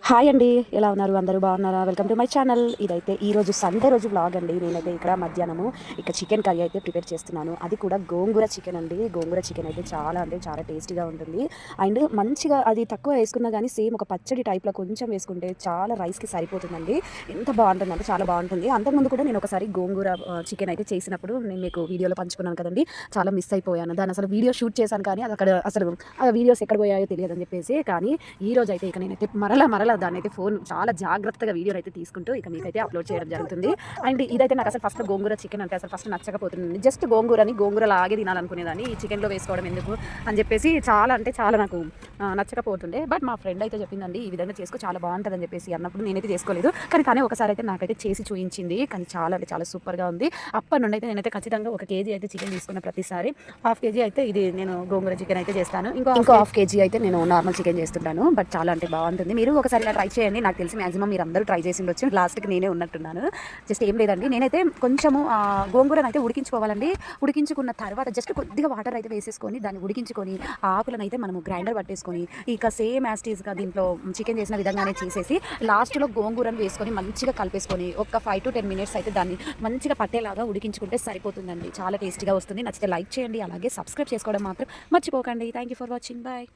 Hi అండి, ఎలా ఉన్నారు? అందరూ బాగున్నారా? Welcome to my channel. ఇదైతే ఈరోజు సండే రోజు వ్లాగ్ అండి. నేనైతే ఇక్కడ మధ్యాహ్నము చికెన్ కర్రీ అయితే ప్రిపేర్ చేస్తున్నాను. అది కూడా గోంగూర చికెన్ అండి. గోంగూర చికెన్ అయితే చాలా అంటే చాలా టేస్టీగా ఉంటుంది. అండ్ మంచిగా అది తక్కువ వేసుకున్నా కానీ సేమ్ ఒక పచ్చడి టైప్లో కొంచెం వేసుకుంటే చాలా రైస్కి సరిపోతుందండి. ఎంత బాగుంటుందంటే చాలా బాగుంటుంది. అంతకుముందు కూడా నేను ఒకసారి గోంగూర చికెన్ అయితే చేసినప్పుడు నేను మీకు వీడియోలో పంచుకున్నాను కదండి. చాలా మిస్ అయిపోయాను. దాన్ని అసలు వీడియో షూట్ చేశాను కానీ అది అక్కడ అసలు ఆ వీడియోస్ ఎక్కడ పోయాయో తెలియదని చెప్పేసి. కానీ ఈ రోజు అయితే ఇక నేనైతే మరలా దాన్ని అయితే ఫోన్ చాలా జాగ్రత్తగా వీడియోని అయితే తీసుకుంటూ ఇక మీకైతే అప్లోడ్ చేయడం జరుగుతుంది. అండ్ ఇదైతే నాకు అసలు ఫస్ట్ గోంగూర చికెన్ అంటే అసలు ఫస్ట్ నచ్చకపోతుంది. జస్ట్ గోంగూర లాగే తినాలనుకునేదాన్ని. ఈ చికెన్లో వేసుకోవడం ఎందుకు అని చెప్పేసి చాలా అంటే చాలా నాకు నచ్చకపోతుండే. బట్ మా ఫ్రెండ్ అయితే చెప్పిందండి, ఈ విధంగా చేసుకో చాలా బాగుంటుందని చెప్పేసి అన్నప్పుడు నేనైతే చేసుకోలేదు. కానీ తనే ఒకసారి అయితే నాకైతే చేసి చూయించింది. కానీ చాలా అంటే చాలా సూపర్గా ఉంది. అప్పటి నుండి అయితే నేనైతే ఖచ్చితంగా 1 కేజీ అయితే చికెన్ తీసుకున్న ప్రతిసారి ½ కేజీ అయితే ఇది నేను గోంగూర చికెన్ అయితే చేస్తాను. ఇంకో ½ కేజీ అయితే నేను నార్మల్ చికెన్ చేస్తుంటాను. బట్ చాలా అంటే బాగుంటుంది. మీరు ఒకసారి ఇలా ట్రై చేయండి. నాకు తెలిసి మాక్సిమం మీరు అందరూ ట్రై చేసి ఉండొచ్చు. లాస్ట్కి నేనే ఉన్నట్టున్నాను. జస్ట్ ఏం లేదండి, నేనైతే కొంచెము గోంగూరను అయితే ఉడికించుకోవాలండి. ఉడికించుకున్న తర్వాత జస్ట్ కొద్దిగా వాటర్ అయితే వేసేసుకొని దాన్ని ఉడికించుకొని ఆకులను అయితే మనము గ్రైండర్ పట్టేసుకొని ఇక సేమ్ యాస్టీస్గా దీంట్లో చికెన్ చేసిన విధంగానే చేసేసి లాస్ట్లో గోంగూరను వేసుకొని మంచిగా కలిపేసుకొని ఒక 5 to 10 minutes అయితే దాన్ని మంచిగా పట్టేలాగా ఉడికించుకుంటే సరిపోతుందండి. చాలా టేస్టీగా వస్తుంది. నచ్చితే లైక్ చేయండి, అలాగే సబ్స్క్రైబ్ చేసుకోవడం మాత్రం మర్చిపోకండి. Thank you for watching. Bye.